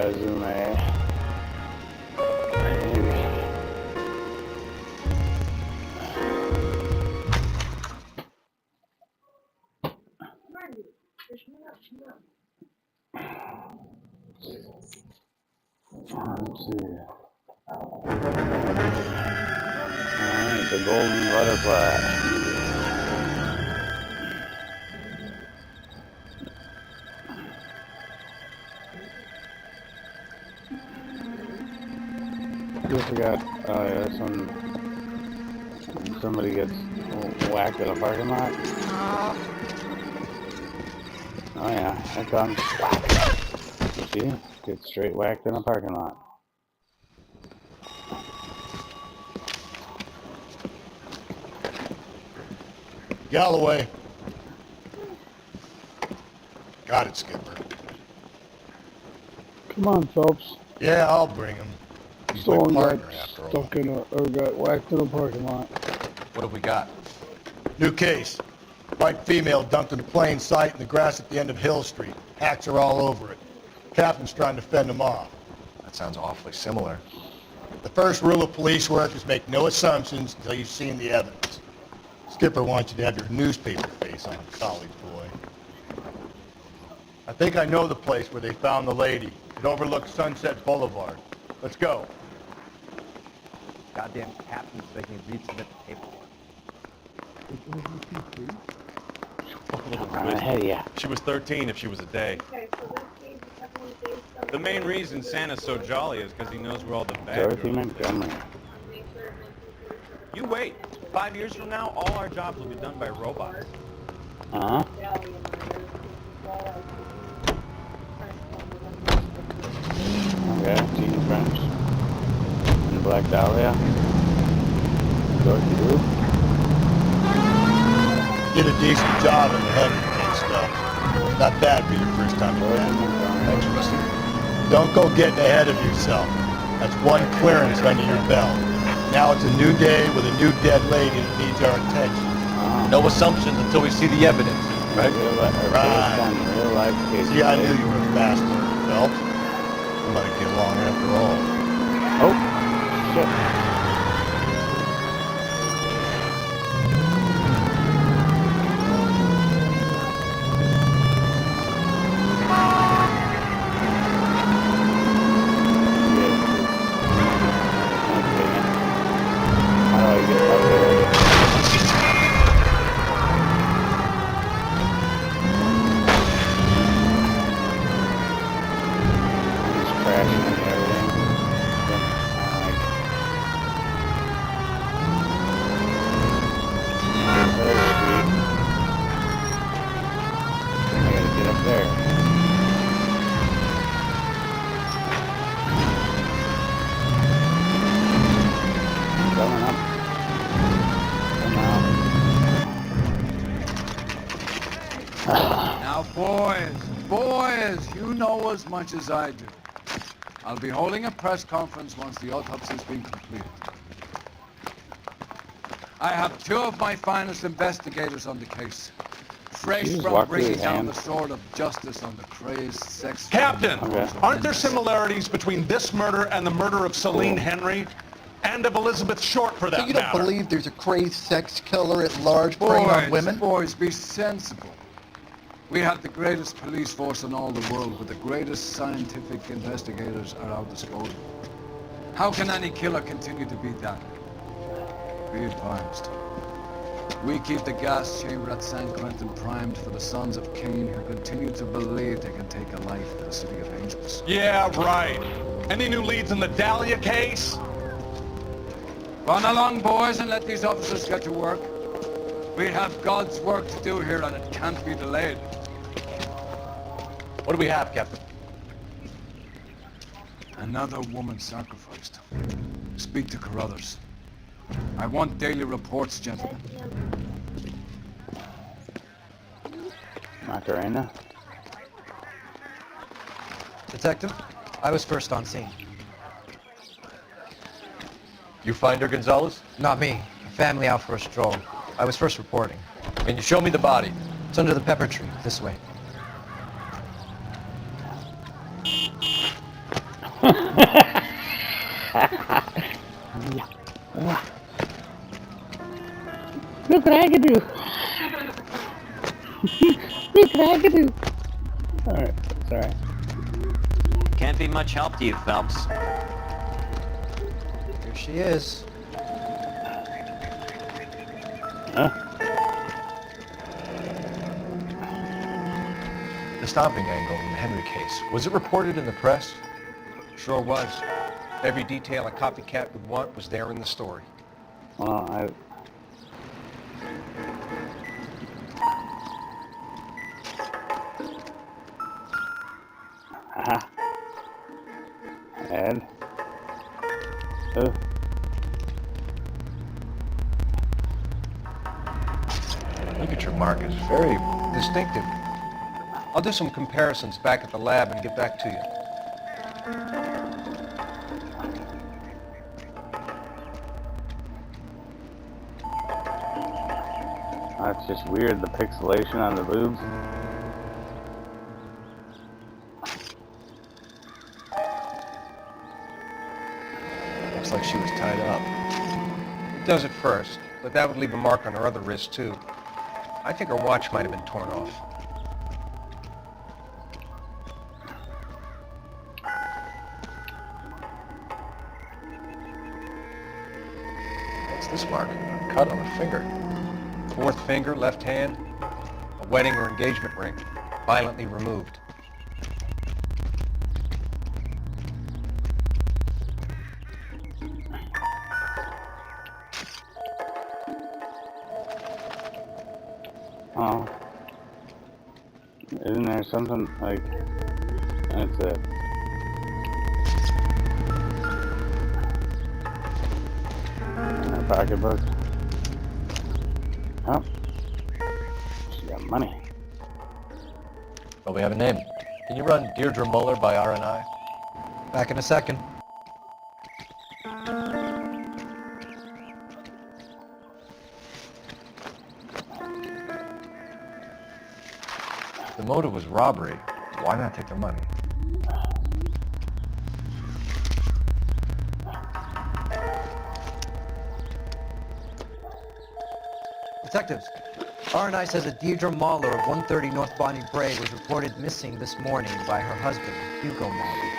resume. Let's see. Alright, the golden butterfly. I forgot, oh yeah, that's when somebody gets whacked in a parking lot. Oh yeah, that comes. See? Get straight whacked in a parking lot. Galloway. Got it, Skipper. Come on, Phelps. Yeah, I'll bring him. He's my Someone partner, got after all. stuck in a, or got whacked in a parking lot. What have we got? New case. White female dumped in plain sight in the grass at the end of Hill Street. Hacks are all over it. Captain's trying to fend them off. That sounds awfully similar. The first rule of police work is make no assumptions until you've seen the evidence. Skipper wants you to have your newspaper face on, college boy. I think I know the place where they found the lady. It overlooks Sunset Boulevard. Let's go. Goddamn captain's making me resubmit the paperwork. Ahead of ya. She was 13 if she was a day. The main reason Santa's so jolly is because he knows where all the bad Dorothy girls Montgomery. are. You wait. 5 years from now, all our jobs will be done by robots. Huh? Okay, Teen French. And Black Dahlia. Dorothy who? Did a decent job in the heavy case stuff. Not bad for your first time at that. Interesting. Don't go getting ahead of yourself. That's one clearance under your belt. Now it's a new day with a new dead lady that needs our attention. No assumptions until we see the evidence, right? Right. Real life case. See, I knew you were a fast learner, Phelps. We might get along after all. Oh, shit. Now, boys, you know as much as I do. I'll be holding a press conference once the autopsy's been completed. I have two of my finest investigators on the case. Fresh from bringing down the sword of justice on the crazed sex... Captain, aren't there similarities between this murder and the murder of Celine Henry? And of Elizabeth Short, for that So you don't matter? believe there's a crazed sex killer at large preying on women? Boys, be sensible. We have the greatest police force in all the world, with the greatest scientific investigators at our disposal. How can any killer continue to beat that? Be advised. We keep the gas chamber at San Quentin primed for the sons of Cain who continue to believe they can take a life in the city of angels. Yeah, right. Any new leads in the Dahlia case? Run along, boys, and let these officers get to work. We have God's work to do here, and it can't be delayed. What do we have, Captain? Another woman sacrificed. Speak to Carruthers. I want daily reports, gentlemen. Macarena. Detective, I was first on scene. You find her, Gonzalez? Not me. Family out for a stroll. I was first reporting. Can you show me the body? It's under the pepper tree, this way. Look what I can do. Look what I can do. Alright, sorry. Can't be much help to you, Phelps. Here she is. Huh? The stomping angle in the Henry case, was it reported in the press? Sure was. Every detail a copycat would want was there in the story. Well, Aha. And Look at your mark, it's very distinctive. I'll do some comparisons back at the lab and get back to you. that's just weird, the pixelation on the boobs. Looks like she was tied up. It does at first, but that would leave a mark on her other wrist, too. I think her watch might have been torn off. What's this mark? A cut on a finger. Fourth finger, left hand, a wedding or engagement ring, violently removed. Oh. Isn't there something like... That's it. In her pocketbook. Oh. She got money. Well, we have a name. Can you run Deirdre Muller by RNI? Back in a second. The motive was robbery. Why not take the money? Detectives, RNI says that Deirdre Mahler of 130 North Bonnie Brae was reported missing this morning by her husband, Hugo Mahler.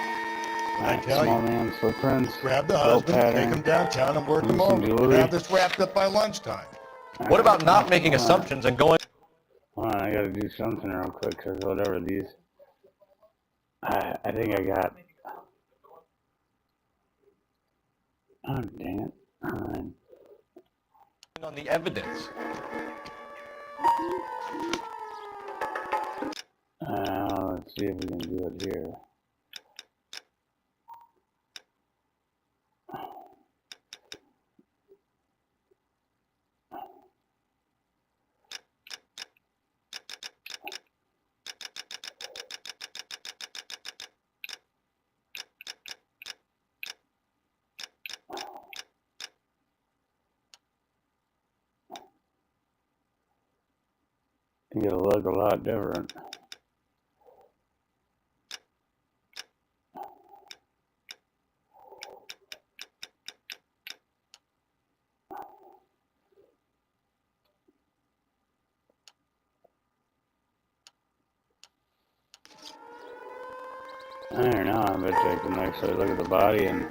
I tell Small you, man's footprints. grab the belt husband, take pattern, him downtown and work and him some over. jewelry. Have this wrapped up by lunchtime. What about not making assumptions and going... Hold on, I gotta do something real quick, because whatever these... I think I got... Oh, dang it. on the evidence? Let's see if we can do it here. It'll look a lot different. I don't know, I bet I can actually look at the body and...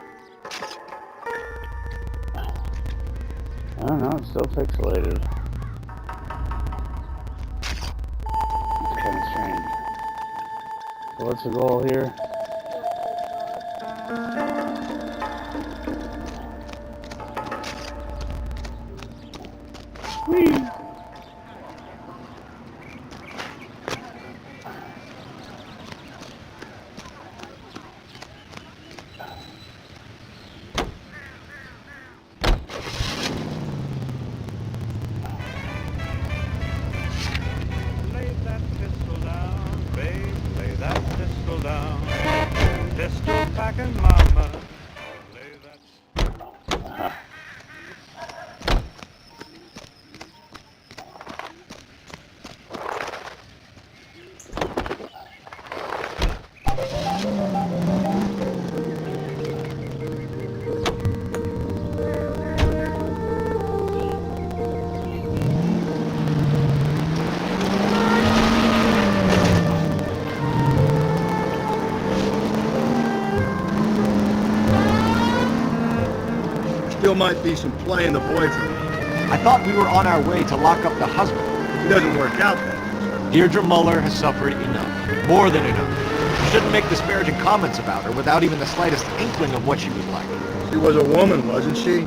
I don't know, it's still pixelated. It's kind of strange. So what's the goal here? Whee! Lay that pistol down, babe, lay that pistol down. Pistol packing mama, lay that... still might be some play in the boyfriend. I thought we were on our way to lock up the husband. It doesn't work out then. Deirdre Muller has suffered enough. More than enough. You shouldn't make disparaging comments about her without even the slightest inkling of what she was like. She was a woman, wasn't she?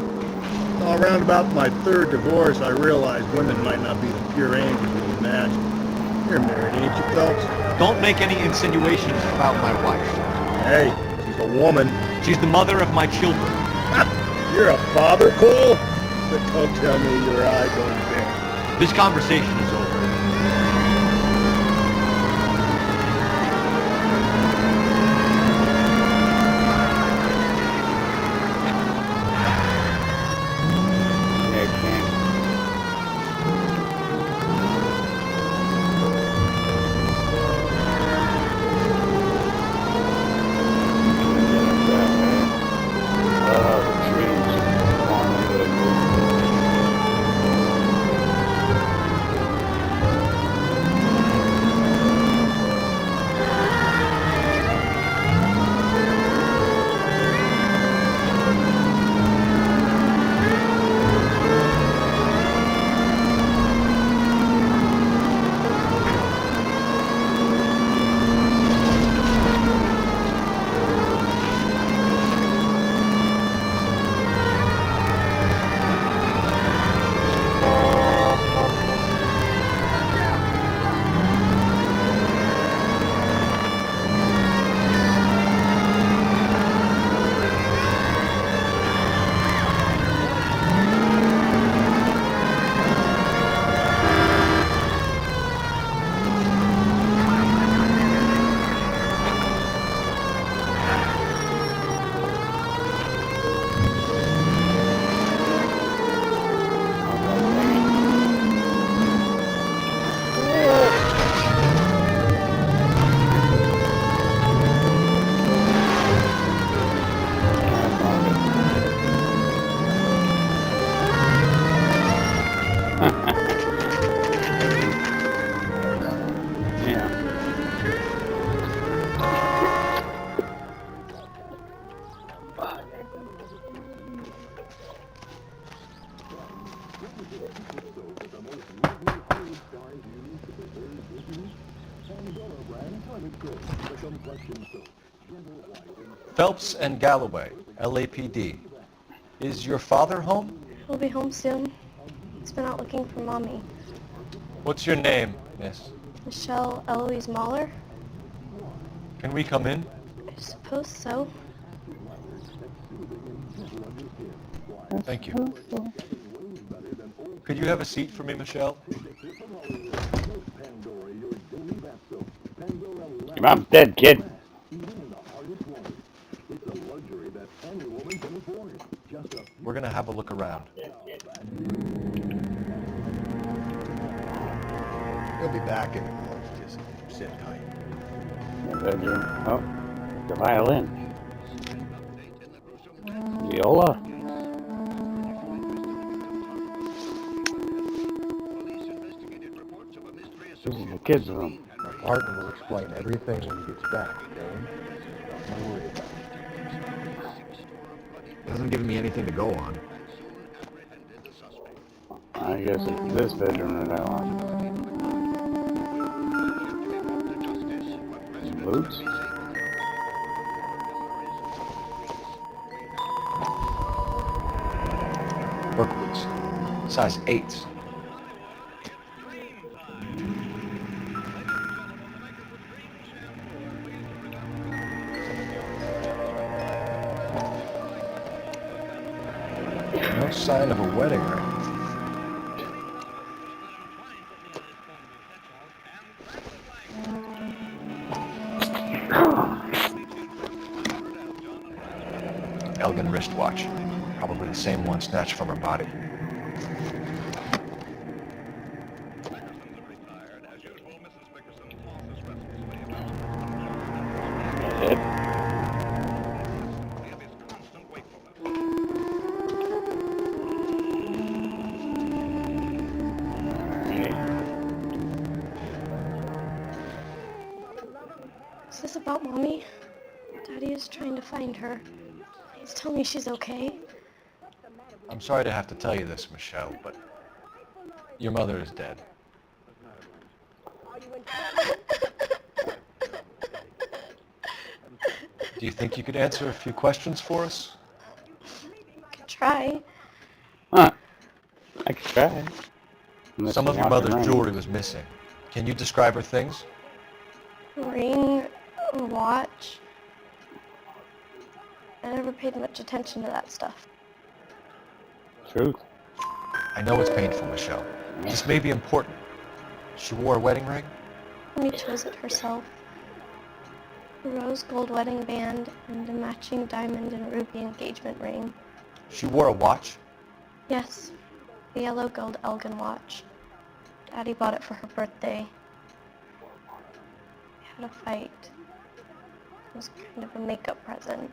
All around about my third divorce, I realized women might not be the pure angels we imagined. You're married, ain't you, Phelps? Don't make any insinuations about my wife. Hey, she's a woman. She's the mother of my children. You're a father, Cole? But don't tell me your eye going there. This conversation is over. Phelps and Galloway, LAPD. Is your father home? He'll be home soon. He's been out looking for Mommy. What's your name, miss? Michelle Eloise Mahler? Can we come in? I suppose so. Thank you. Could you have a seat for me, Michelle? Your mom's dead, kid. We're gonna have a look around. He'll be back in a moment. Just sit tight. Oh, the violin. Viola. This is the kids' room. My partner will explain everything when he gets back, okay? Don't worry about it. Hasn't given me anything to go on. I guess it's this bedroom that I want. Some boots? Work boots. Size 8s. No sign of a wedding ring. Elegant wristwatch. Probably the same one snatched from her body. Is this about Mommy? Daddy is trying to find her. Please tell me she's okay. I'm sorry to have to tell you this, Michelle, but your mother is dead. Do you think you could answer a few questions for us? Could try. Huh. I could try. Unless Some you of your want the mother's ring. jewelry was missing. Can you describe her things? Ring, a watch. I never paid much attention to that stuff. Truth. I know it's painful, Michelle. This may be important. She wore a wedding ring? Mommy chose it herself. A rose gold wedding band and a matching diamond and ruby engagement ring. She wore a watch? Yes, the yellow gold Elgin watch. Daddy bought it for her birthday. We had a fight. It was kind of a makeup present.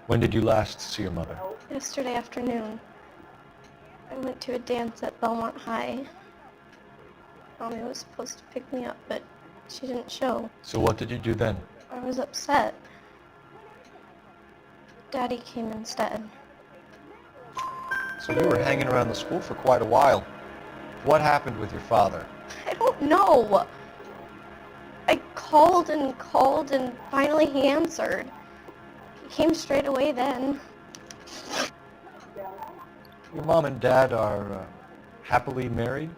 When did you last see your mother? Yesterday afternoon, I went to a dance at Belmont High. Mommy was supposed to pick me up, but she didn't show. So what did you do then? I was upset. Daddy came instead. So you were hanging around the school for quite a while. What happened with your father? I don't know. I called and finally he answered. He came straight away then. Your mom and dad are happily married?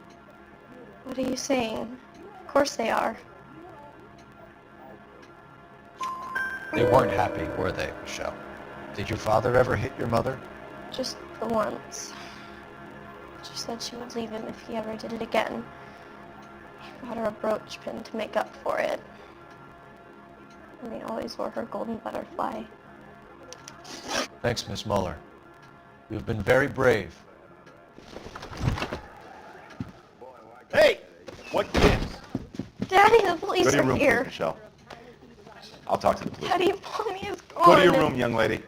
What are you saying? Of course they are. They weren't happy, were they, Michelle? Did your father ever hit your mother? Just the once. She said she would leave him if he ever did it again. He bought her a brooch pin to make up for it. And he always wore her golden butterfly. Thanks, Miss Muller. You've been very brave. Hey! What gives? Daddy, the police Go to your are room, here. please, Michelle. I'll talk to the police. Daddy, Mommy is gone. Go to your room, young lady.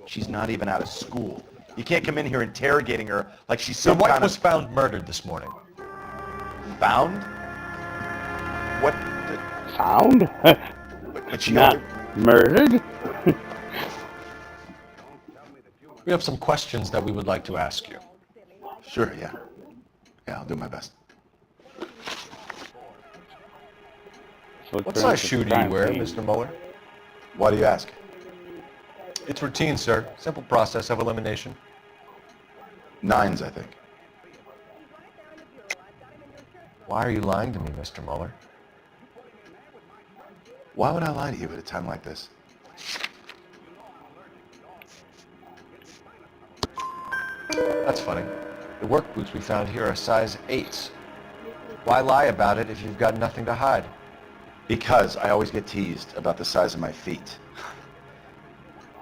She's not even out of school. You can't come in here interrogating her like she's Your some wife kind was of... found murdered this morning. Found? What? Found? But she Not murdered? We have some questions that we would like to ask you. Sure, yeah. Yeah, I'll do my best. What size shoe do you wear, Mr. Muller? Why do you ask? It's routine, sir. Simple process of elimination. 9s, I think. Why are you lying to me, Mr. Muller? Why would I lie to you at a time like this? That's funny. The work boots we found here are size 8s. Why lie about it if you've got nothing to hide? Because I always get teased about the size of my feet.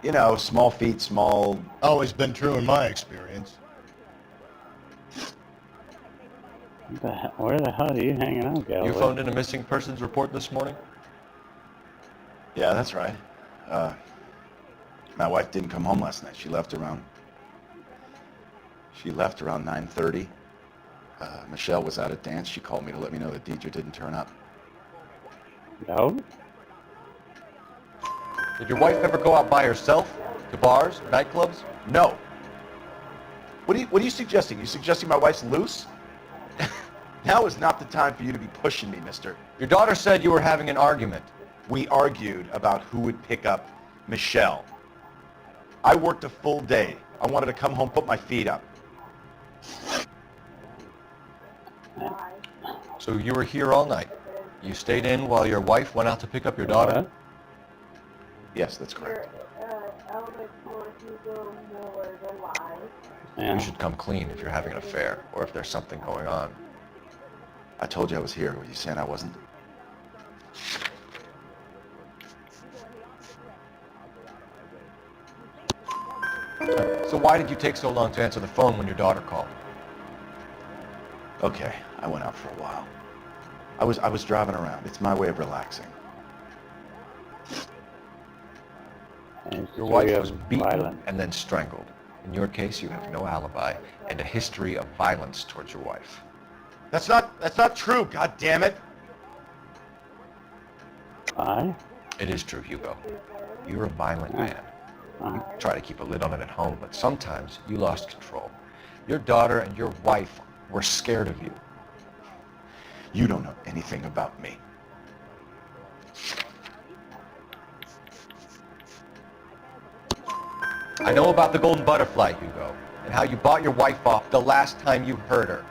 You know, small feet, small... Always been true in my experience. Where the hell are you hanging out, Galloway? You phoned in a missing persons report this morning? Yeah, that's right. My wife didn't come home last night. She left around 9:30. Michelle was out at dance. She called me to let me know that Deidre didn't turn up. No? Did your wife ever go out by herself? To bars, nightclubs? No. What are you suggesting? You suggesting my wife's loose? Now is not the time for you to be pushing me, mister. Your daughter said you were having an argument. We argued about who would pick up Michelle. I worked a full day. I wanted to come home, put my feet up. So you were here all night. You stayed in while your wife went out to pick up your daughter? Yes, that's correct. Yeah. You should come clean if you're having an affair or if there's something going on. I told you I was here. Were you saying I wasn't? So why did you take so long to answer the phone when your daughter called? Okay, I went out for a while. I was driving around. It's my way of relaxing. Your wife was beaten and then strangled. In your case, you have no alibi and a history of violence towards your wife. That's not true, God damn it. Why? It is true, Hugo. You're a violent man. You try to keep a lid on it at home, but sometimes you lost control. Your daughter and your wife were scared of you. You don't know anything about me. I know about the golden butterfly, Hugo, and how you bought your wife off the last time you heard her.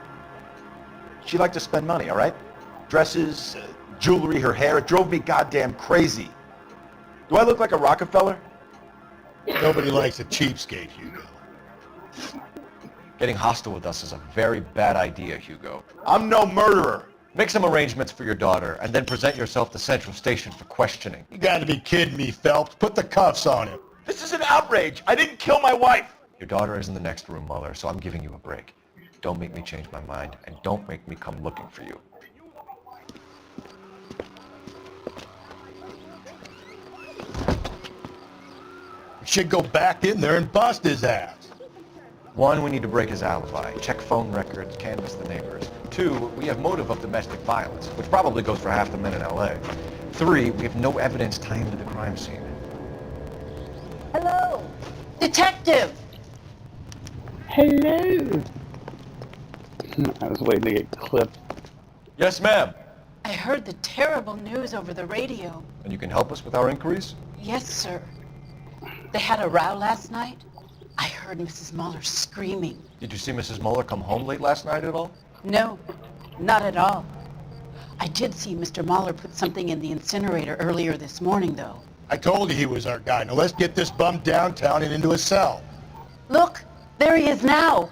She liked to spend money, all right? Dresses, jewelry, her hair. It drove me goddamn crazy. Do I look like a Rockefeller? Nobody likes a cheapskate, Hugo. Getting hostile with us is a very bad idea, Hugo. I'm no murderer. Make some arrangements for your daughter, and then present yourself to Central Station for questioning. You gotta be kidding me, Phelps. Put the cuffs on him. This is an outrage. I didn't kill my wife. Your daughter is in the next room, Mueller, so I'm giving you a break. Don't make me change my mind, and don't make me come looking for you. We should go back in there and bust his ass. 1, we need to break his alibi. Check phone records, canvass the neighbors. 2, we have motive of domestic violence, which probably goes for half the men in L.A. 3, we have no evidence tying to the crime scene. Hello? Detective! Hello. I was waiting to get clipped. Yes, ma'am. I heard the terrible news over the radio. And you can help us with our inquiries? Yes, sir. They had a row last night. I heard Mrs. Mueller screaming. Did you see Mrs. Mueller come home late last night at all? No, not at all. I did see Mr. Mueller put something in the incinerator earlier this morning, though. I told you he was our guy. Now let's get this bum downtown and into his cell. Look, there he is now.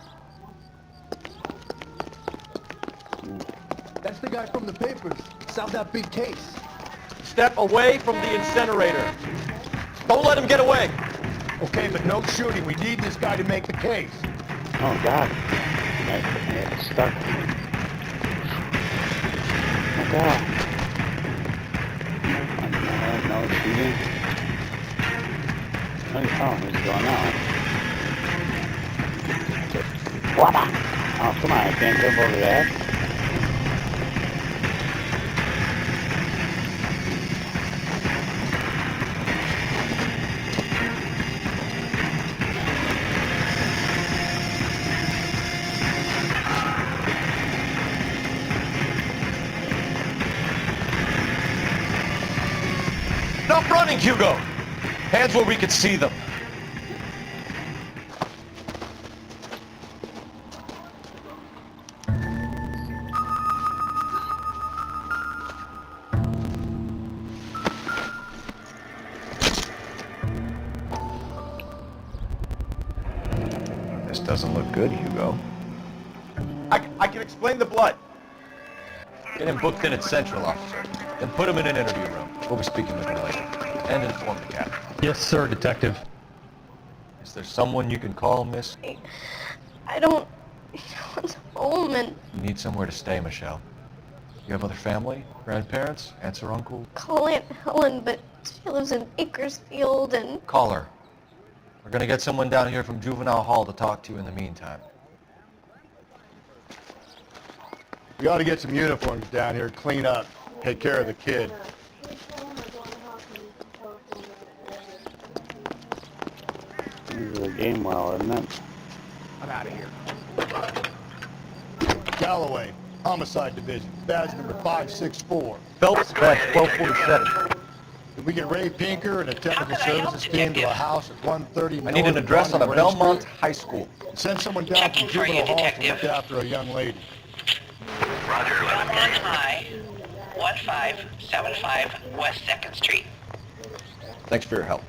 That's the guy from the papers. Solved that big case. Step away from the incinerator. Don't let him get away. Okay, but no shooting. We need this guy to make the case. Oh, God. I got stuck. Oh, God. No shooting. Oh, he's going out. What? Oh, come on. I can't jump over that. Stop running, Hugo! Hands where we could see them. This doesn't look good, Hugo. I can explain the blood. Get him booked in at Central, officer. Then put him in an interview room. We'll be speaking with him later. And inform the captain. Yes, sir, Detective. Is there someone you can call, miss? I don't want home, and You need somewhere to stay, Michelle. You have other family? Grandparents? Aunts or uncle? call Aunt Helen, but she lives in Bakersfield, and Call her. We're gonna get someone down here from Juvenile Hall to talk to you in the meantime. We ought to get some uniforms down here, clean up, take care of the kid. This is a game well, isn't it? I'm out of here. Galloway, Homicide Division, badge number 564. Phelps, badge 1247. Did we get Ray Pinker and a technical services team to a house at 130 I need an address on a Belmont High School. Send someone down from Juvenile Hall to look after a young lady. Roger, Belmont High, 1575 West 2nd Street. Thanks for your help.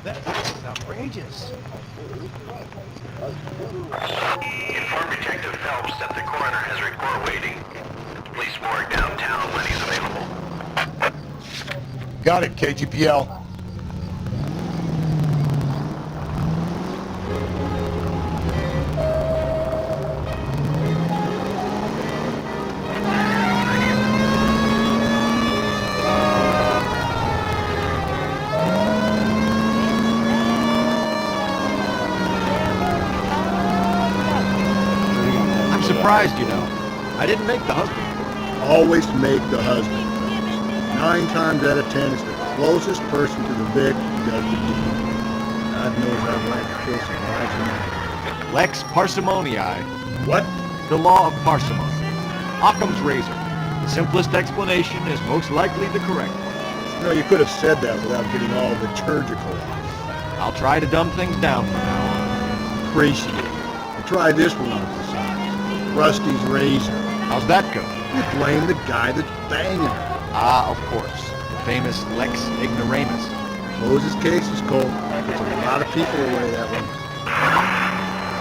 That's outrageous. Inform Detective Phelps that the coroner has report waiting. Police morgue downtown when he's available. Got it, KGPL. Surprised, you know. I didn't make the husband. Always make the husband. 9 times out of 10, it's the closest person to the Vic who does the deed. God knows I'd like to kill some lives in that. Lex parsimonii. What? The law of parsimony. Occam's razor. The simplest explanation is most likely the correct one. You know, you could have said that without getting all liturgical on it. I'll try to dumb things down from now on. Appreciate it. I'll try this one on for size. Rusty's razor. How's that go? You blame the guy that's banging her. Ah, of course. The famous Lex ignoramus. Moses' case is cold. Puts a lot of people away, that one.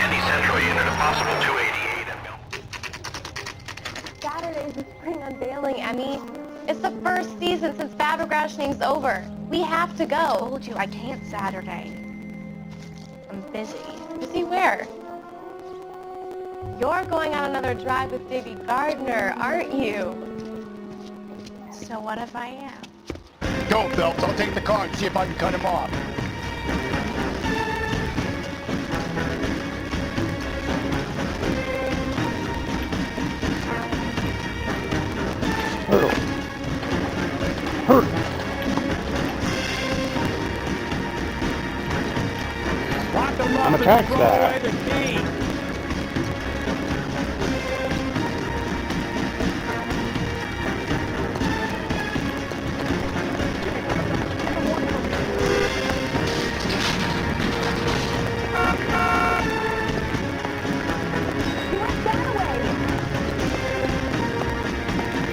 Any Central unit, a possible 288 at Mill. Saturday's the spring unveiling, Emmy. It's the first season since Fabergrashing's over. We have to go. I told you I can't Saturday. I'm busy. Busy where? You're going on another drive with Davy Gardner, aren't you? So what if I am? Go, Phelps. I'll take the car and see if I can cut him off. I'm a track star.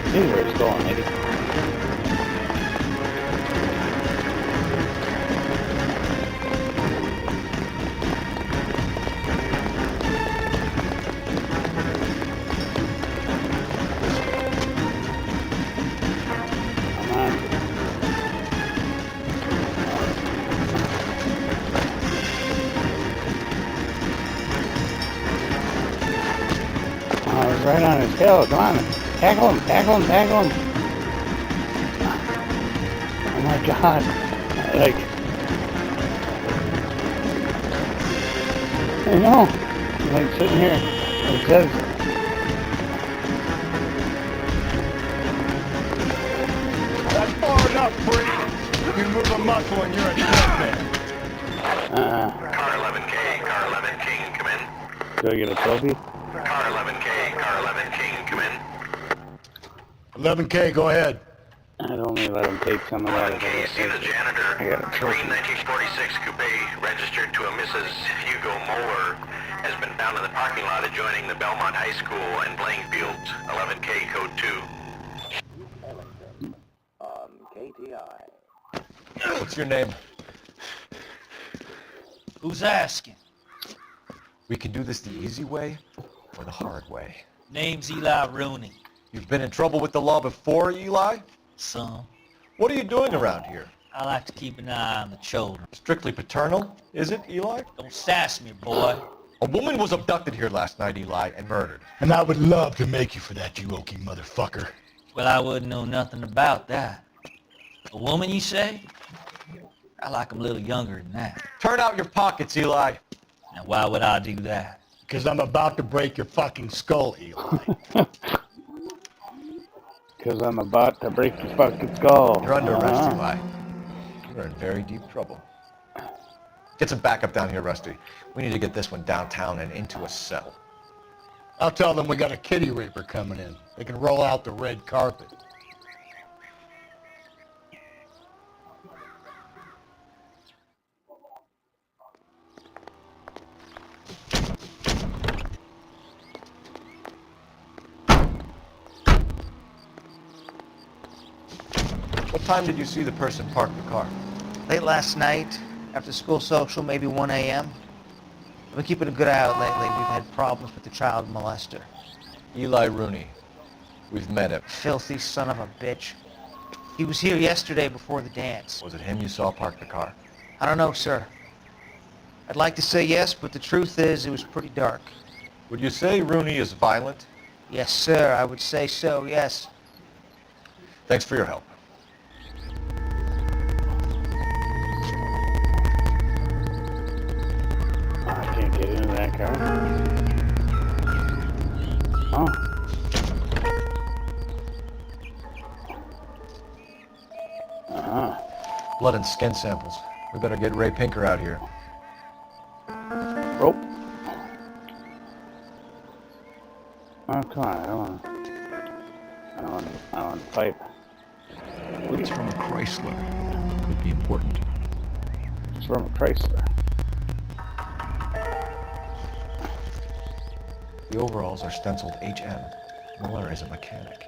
See where it's going, lady. Right on his tail, come on. Tackle him, tackle him, tackle him. Oh my god. Like, I know. I'm like sitting here. It says, That's far enough, freak. You can move a muscle and you're a dead man. Car 11K, Car 11 King, come in. do I get a trophy? Car 11K, Car 11 King, come in. 11K, go ahead. I'd only let him take some of that. Okay, see the janitor. I got a trophy. Green 1946 coupe registered to a Mrs. Hugo Moeller has been found in the parking lot adjoining the Belmont High School and playing fields. 11K code 2. On KTI. What's your name? Who's asking? We can do this the easy way or the hard way. Name's Eli Rooney. You've been in trouble with the law before, Eli? Some. What are you doing around here? I like to keep an eye on the children. Strictly paternal, is it, Eli? Don't sass me, boy. A woman was abducted here last night, Eli, and murdered. And I would love to make you for that, you oaky motherfucker. Well, I wouldn't know nothing about that. A woman, you say? I like 'em a little younger than that. Turn out your pockets, Eli. Now, why would I do that? Because I'm about to break your fucking skull, Eli. Because I'm about to break your fucking skull. You're under arrest, Eli. You're in very deep trouble. Get some backup down here, Rusty. We need to get this one downtown and into a cell. I'll tell them we got a kitty raper coming in. They can roll out the red carpet. What time did you see the person park the car? Late last night, after school social, maybe 1 a.m. I've been keeping a good eye out lately. We've had problems with the child molester. Eli Rooney. We've met him. Filthy son of a bitch. He was here yesterday before the dance. Was it him you saw park the car? I don't know, sir. I'd like to say yes, but the truth is it was pretty dark. Would you say Rooney is violent? Yes, sir. I would say so, yes. Thanks for your help. I can't get into that car. Oh. Blood and skin samples. We better get Ray Pinker out here. Rope. Oh, come on, I want pipe. It's from a Chrysler. Could be important. It's from a Chrysler. The overalls are stenciled HM. Miller is a mechanic.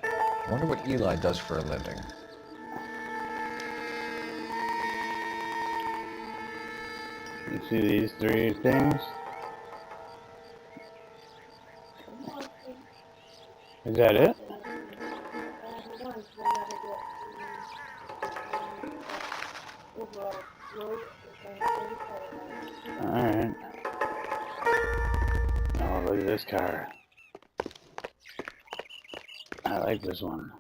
I wonder what Eli does for a living. You see these three things? Is that it? Alright. Oh, look at this car. I like this one.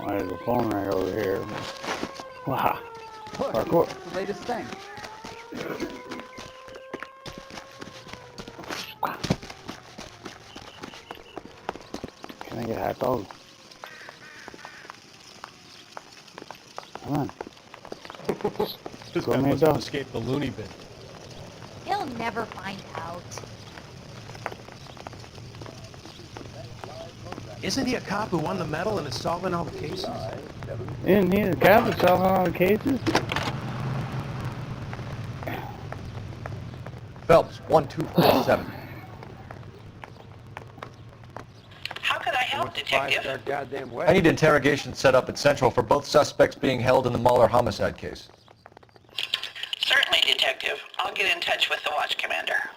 There's a phone right over here. Wow. Parkour. It's the latest thing. Can I get a hot dog? Come on. This Go guy me a must have dog. escaped the loony bin. He'll never find out. Isn't he a cop who won the medal and is solving all the cases? Isn't he the cop that's solving all the cases? Phelps, 1247. How could I help, Detective? Goddamn way. I need interrogation set up at Central for both suspects being held in the Mahler homicide case. Certainly, Detective. I'll get in touch with the watch commander.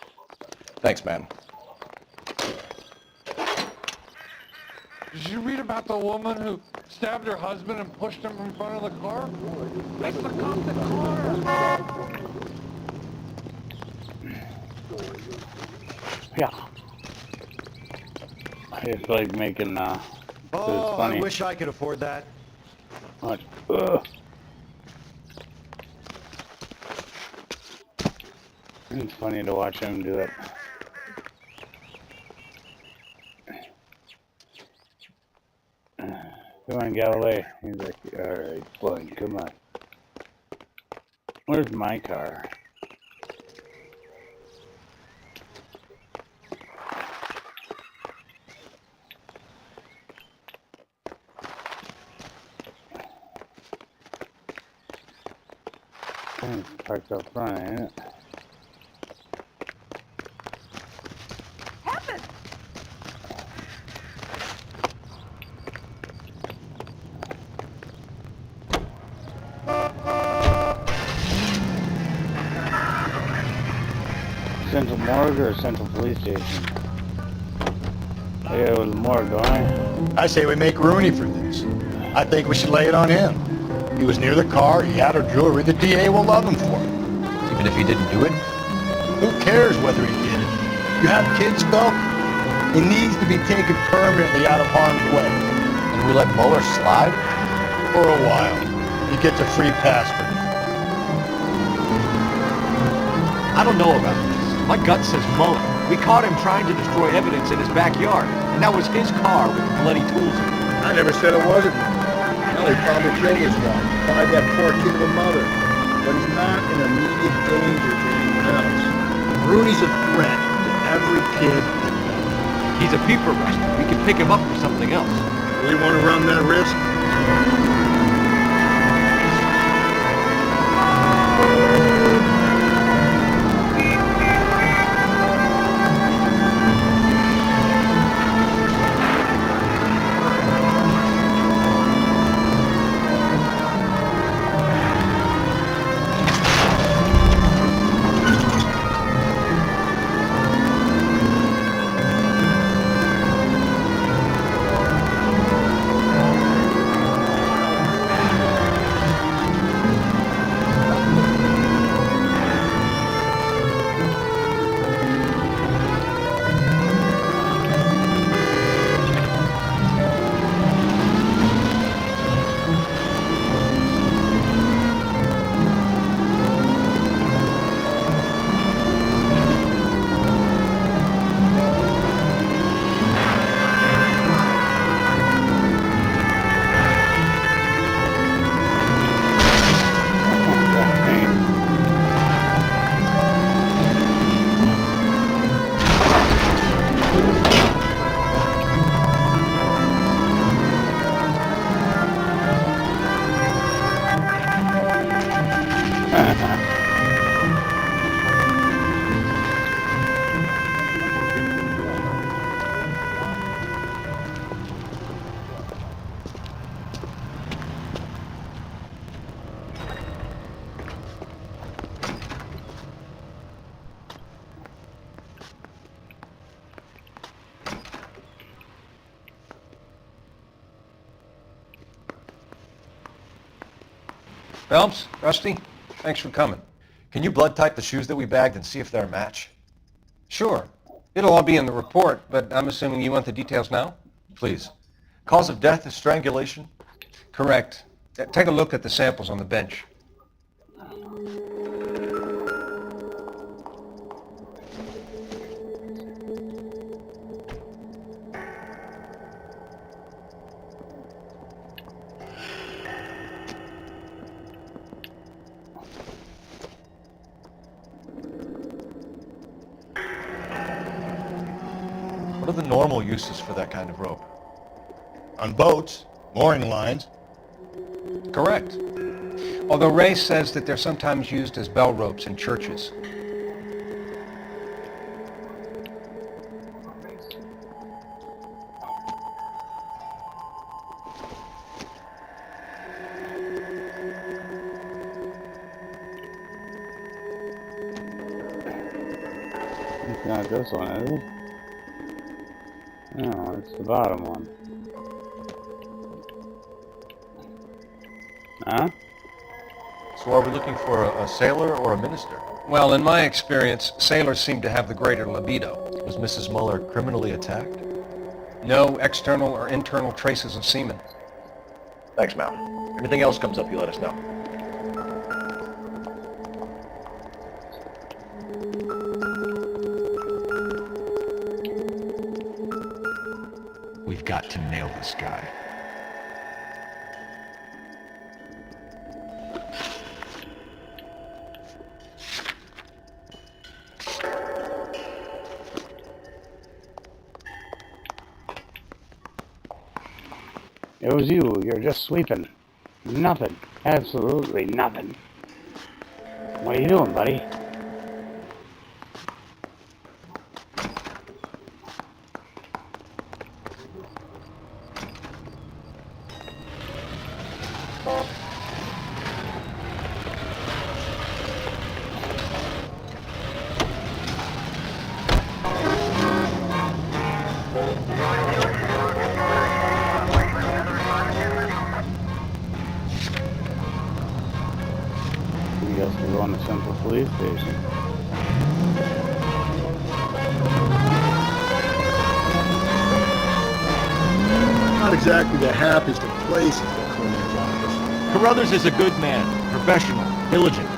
Thanks, man. Did you read about the woman who stabbed her husband and pushed him in front of the car? Make the cop the car! Yeah. It's like making, Oh, it's funny. I wish I could afford that. Watch. Ugh. It's funny to watch him do it. Come on, Galloway. He's like, alright, fine, come on. Where's my car? It's parked up front, ain't it? Central Morgue or Central Police Station? Yeah, with the morgue, don't I? I say we make Rooney for this. I think we should lay it on him. He was near the car, he had her jewelry, the DA will love him for it. Even if he didn't do it? Who cares whether he did it? You have kids, Phil? He needs to be taken permanently out of harm's way. And we let Mueller slide? For a while. He gets a free pass for me. I don't know about this. My gut says Mueller. We caught him trying to destroy evidence in his backyard, and that was his car with the bloody tools in it. I never said it wasn't. Hell, he probably killed his wife. Probably that poor kid of a mother. But he's not in immediate danger to anyone else. Rooney's a threat to every kid. He's a peeper rustler. We can pick him up for something else. We want to run that risk? Phelps, Rusty, thanks for coming. Can you blood type the shoes that we bagged and see if they're a match? Sure. It'll all be in the report, but I'm assuming you want the details now? Please. Cause of death is strangulation? Correct. Take a look at the samples on the bench. What are the normal uses for that kind of rope? On boats, mooring lines. Correct. Although Ray says that they're sometimes used as bell ropes in churches. It's not this one, is it? No, it's the bottom one. Huh? So are we looking for a sailor or a minister? Well, in my experience, sailors seem to have the greater libido. Was Mrs. Muller criminally attacked? No external or internal traces of semen. Thanks, Mal. Anything else comes up, you let us know. We've got to nail this guy. It was you. You're just sweeping. Nothing. Absolutely nothing. What are you doing, buddy? You guys can go on the Central Police Station. Not exactly the happiest of places, the coroner's office. Carruthers is a good man, professional, diligent.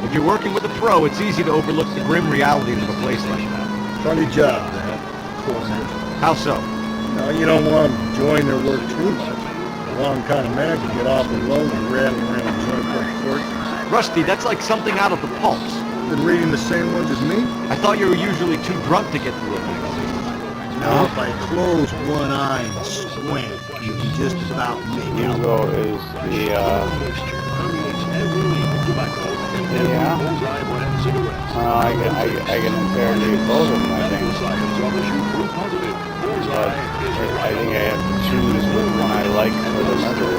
If you're working with a pro, it's easy to overlook the grim realities of a place like that. Funny job, that, coroner. How so? No, you don't want them enjoying their work too much. The wrong kind of man can get awfully lonely rattling around a joint like court. Rusty, that's like something out of the pulps. Been reading the same ones as me? I thought you were usually too drunk to get through a magazine. Now, if I close one eye and squint, you can just about make out. Hugo is the, yeah. I can interrogate both of them, I think. But I think I have to choose which one I like for the murder.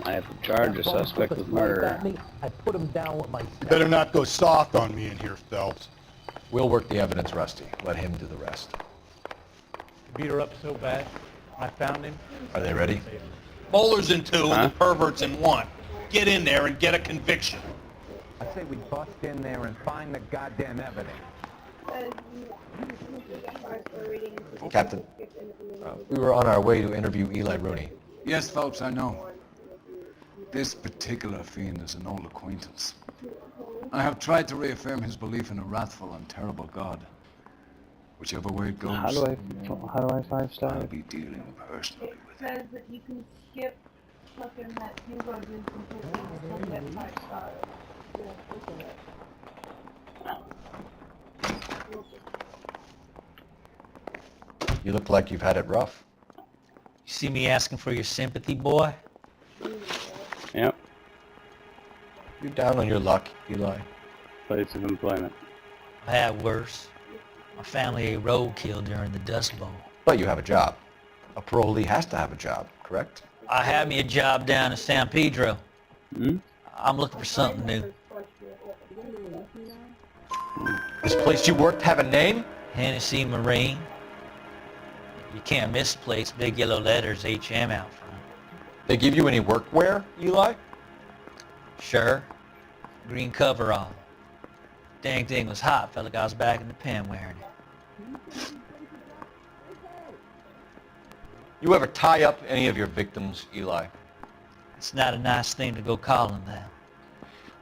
I have to charge a suspect with murder. I put him down with my... You better not go soft on me in here, Phelps. We'll work the evidence, Rusty. Let him do the rest. Beat her up so bad, I found him. Are they ready? Bowlers in 2 and the perverts in 1. Get in there and get a conviction. I say we bust in there and find the goddamn evidence. Captain, we were on our way to interview Eli Rooney. Yes, Phelps, I know. This particular fiend is an old acquaintance. I have tried to reaffirm his belief in a wrathful and terrible God. Whichever way it goes, How do I 5-star? I'll be dealing personally with says that you can skip fucking that Hugo did completely and still get 5 stars. You look like you've had it rough. You see me asking for your sympathy, boy? Yep. You're down on your luck, Eli. Place of employment. I had worse. My family ate roadkill during the Dust Bowl. But you have a job. A parolee has to have a job, correct? I had me a job down in San Pedro. Hmm? I'm looking for something new. This place you worked have a name? Hennessy Marine. You can't miss the place. Big yellow letters, HM out front. They give you any workwear, Eli? Sure. Green coverall. Dang thing was hot. Felt like I was back in the pen wearing it. You ever tie up any of your victims, Eli? It's not a nice thing to go calling them.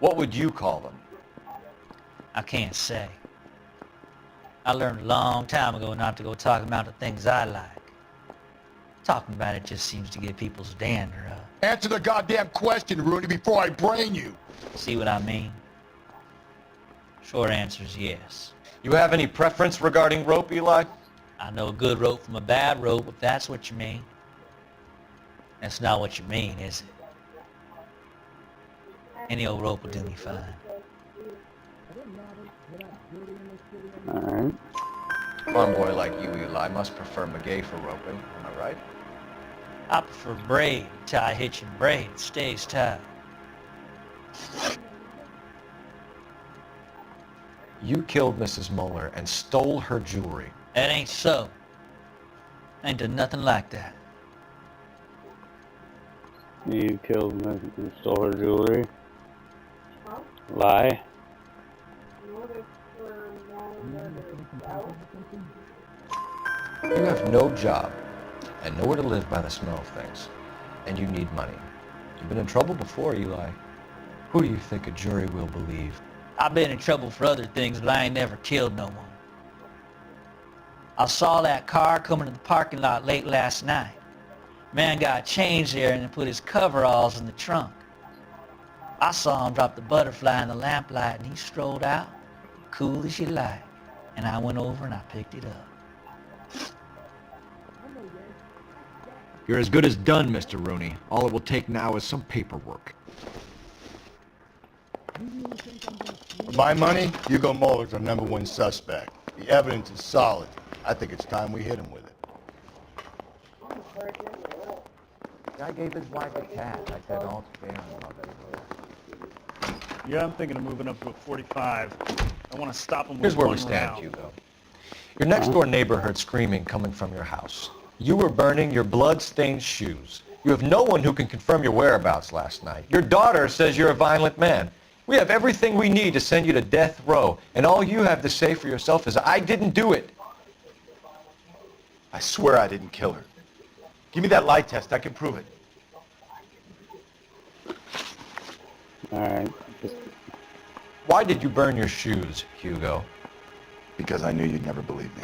What would you call them? I can't say. I learned a long time ago not to go talking about the things I like. Talking about it just seems to get people's dander up. Answer the goddamn question, Rooney, before I brain you. See what I mean? Short answer is yes. You have any preference regarding rope, Eli? I know a good rope from a bad rope, if that's what you mean. That's not what you mean, is it? Any old rope will do me fine. Alright. Farm boy like you, Eli, must prefer Magay for roping, am I right? I prefer braid, tie, hitch, and braid. It stays tight. You killed Mrs. Muller and stole her jewelry. That ain't so. I ain't done nothing like that. You killed her and stole her jewelry. Lie. You have no job and nowhere to live by the smell of things, and you need money. You've been in trouble before, Eli. Who do you think a jury will believe? I've been in trouble for other things, but I ain't never killed no one. I saw that car coming to the parking lot late last night. Man got changed there and then put his coveralls in the trunk. I saw him drop the butterfly in the lamplight and he strolled out, cool as you like. And I went over and I picked it up. You're as good as done, Mr. Rooney. All it will take now is some paperwork. My money, Hugo Muller's our #1 suspect. The evidence is solid. I think it's time we hit him with it. Guy gave his wife a cat. I said, all fair and loving. Yeah, I'm thinking of moving up to a 45. I want to stop him with Here's where we one stand, round. Hugo. Your next-door neighbor heard screaming coming from your house. You were burning your blood-stained shoes. You have no one who can confirm your whereabouts last night. Your daughter says you're a violent man. We have everything we need to send you to death row, and all you have to say for yourself is, I didn't do it. I swear I didn't kill her. Give me that lie test. I can prove it. Alright. Why did you burn your shoes, Hugo? Because I knew you'd never believe me.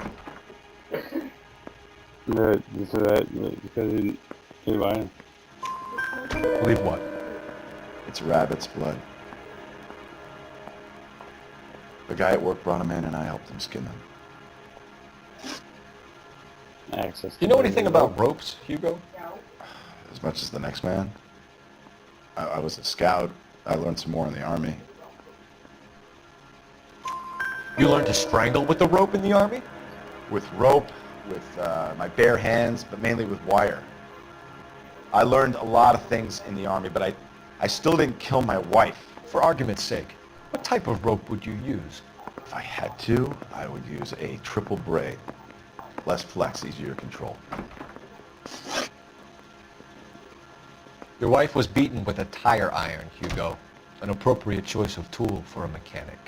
Because he lied. Believe what? It's a rabbit's blood. The guy at work brought him in and I helped him skin them. Access. Do you know anything about ropes, Hugo? As much as the next man. I was a scout. I learned some more in the Army. You learned to strangle with the rope in the Army? With rope, with my bare hands, but mainly with wire. I learned a lot of things in the Army, but I still didn't kill my wife. For argument's sake, what type of rope would you use? If I had to, I would use a triple braid. Less flex, easier to control. Your wife was beaten with a tire iron, Hugo. An appropriate choice of tool for a mechanic.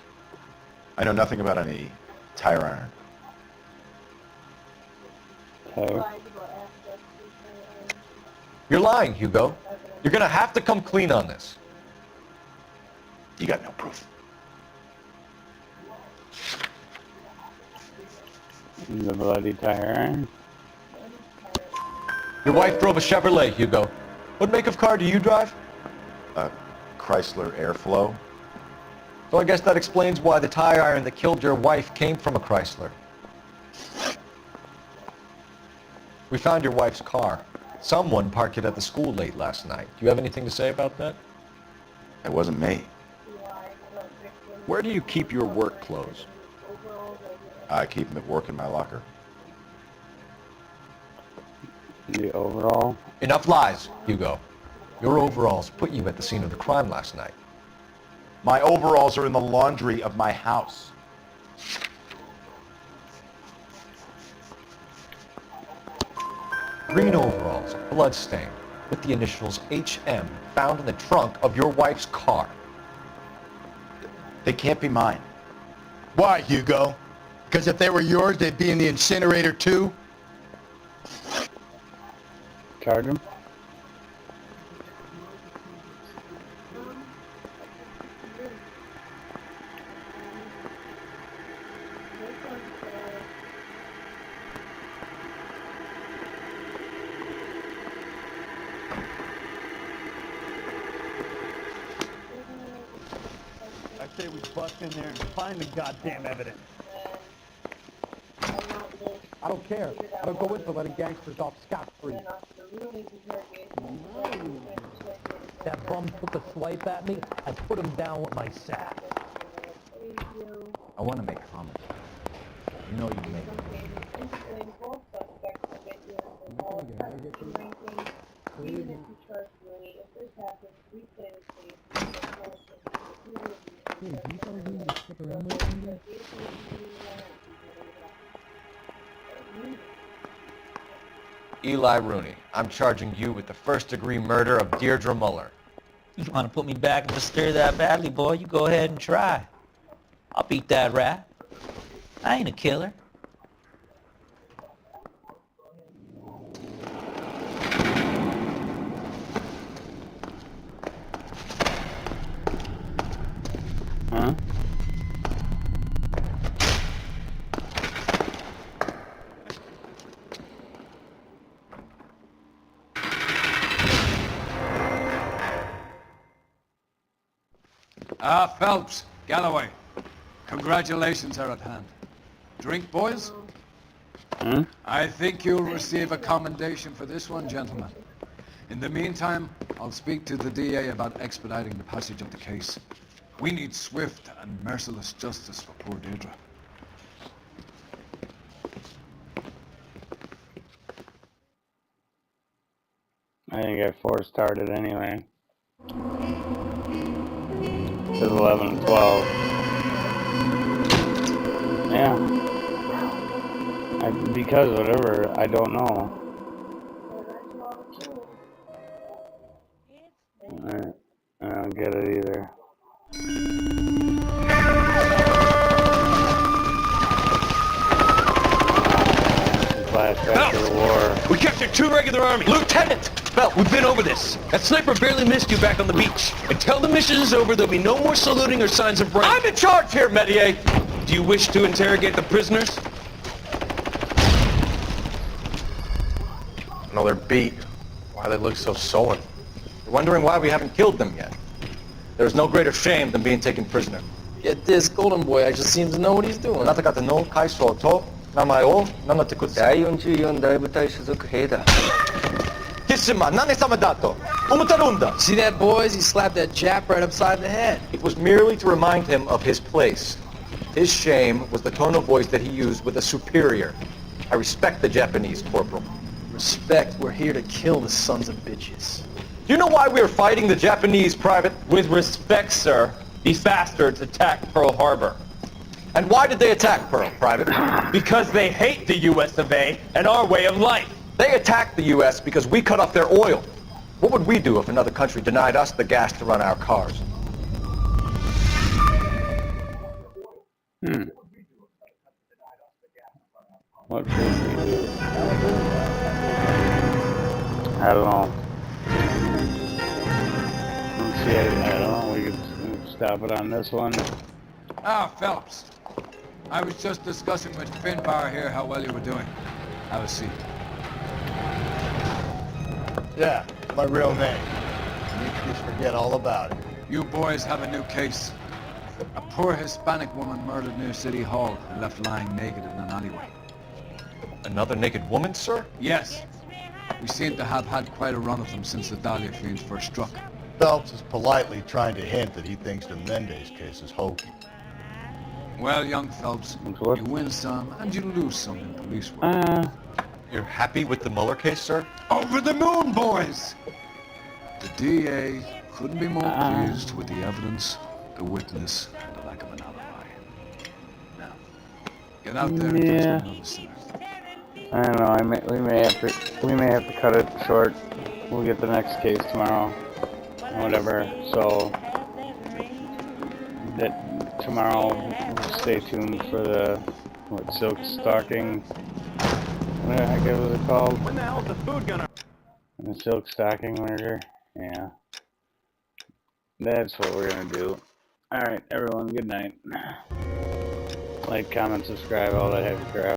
I know nothing about any tire iron. Okay. You're lying, Hugo. You're gonna have to come clean on this. You got no proof. The bloody tire iron. Your wife drove a Chevrolet, Hugo. What make of car do you drive? A Chrysler Airflow. So I guess that explains why the tire iron that killed your wife came from a Chrysler. We found your wife's car. Someone parked it at the school late last night. Do you have anything to say about that? It wasn't me. Where do you keep your work clothes? I keep them at work in my locker. The overall. Enough lies, Hugo. Your overalls put you at the scene of the crime last night. My overalls are in the laundry of my house. Green overalls, bloodstained, with the initials HM found in the trunk of your wife's car. They can't be mine. Why, Hugo? Because if they were yours, they'd be in the incinerator too? Charge him. I say we bust in there and find the goddamn evidence. I don't care. I don't go in for letting gangsters off scot-free. That bum took a swipe at me. I put him down with my sack. I want to make comments. You know you make them. Eli Rooney, I'm charging you with the first-degree murder of Deirdre Muller. You want to put me back and stir that badly, boy? You go ahead and try. I'll beat that rap. I ain't a killer. Huh? Phelps, Galloway. Congratulations are at hand. Drink, boys? I think you'll receive a commendation for this one, gentlemen. In the meantime, I'll speak to the DA about expediting the passage of the case. We need swift and merciless justice for poor Deirdre. I didn't get 4 started anyway. It says 11 and 12. Yeah. Because whatever, I don't know. I don't get it either. Flashback to the war. We captured 2 regular army. Lieutenant! Well, we've been over this. That sniper barely missed you back on the beach. Until the mission is over, there'll be no more saluting or signs of rank. I'm in charge here, Medier! Do you wish to interrogate the prisoners? No, they're beat. Why they look so sullen? You're wondering why we haven't killed them yet. There's no greater shame than being taken prisoner. Get this, Golden Boy actually seems to know what he's doing. あなた方の階層と名前を名乗ってください。第44大部隊所属兵だ。Kisima, nane sama dato. Umutarunda. See that, boys? He slapped that Jap right upside the head. It was merely to remind him of his place. His shame was the tone of voice that he used with a superior. I respect the Japanese, Corporal. Respect, we're here to kill the sons of bitches. Do you know why we are fighting the Japanese, Private? With respect, sir, these bastards attacked Pearl Harbor. And why did they attack Pearl, Private? Because they hate the US of A and our way of life. They attacked the U.S. because we cut off their oil. What would we do if another country denied us the gas to run our cars? What should we do? I don't know. Let's see, I don't know. We could stop it on this one. Phelps. I was just discussing with Finbar here how well you were doing. Have a seat. Yeah, my real name. You just forget all about it. You boys have a new case. A poor Hispanic woman murdered near City Hall and left lying naked in an alleyway. Another naked woman, sir? Yes. We seem to have had quite a run of them since the Dahlia fiends first struck. Phelps is politely trying to hint that he thinks the Mendez case is hokey. Well, young Phelps, you win some and you lose some in police work. You're happy with the Mueller case, sir? Over the moon, boys! The DA couldn't be more pleased with the evidence the witness, and the lack of an alibi. Now, get out there and fetch Yeah. me another sinner. I don't know. We may have to cut it short. We'll get the next case tomorrow, whatever. So that tomorrow, stay tuned for the silk stocking. What the heck was it called? When the hell is the food gonna? The silk stocking murder. Yeah, that's what we're gonna do. All right, everyone. Good night. Like, comment, subscribe, all that heavy crap.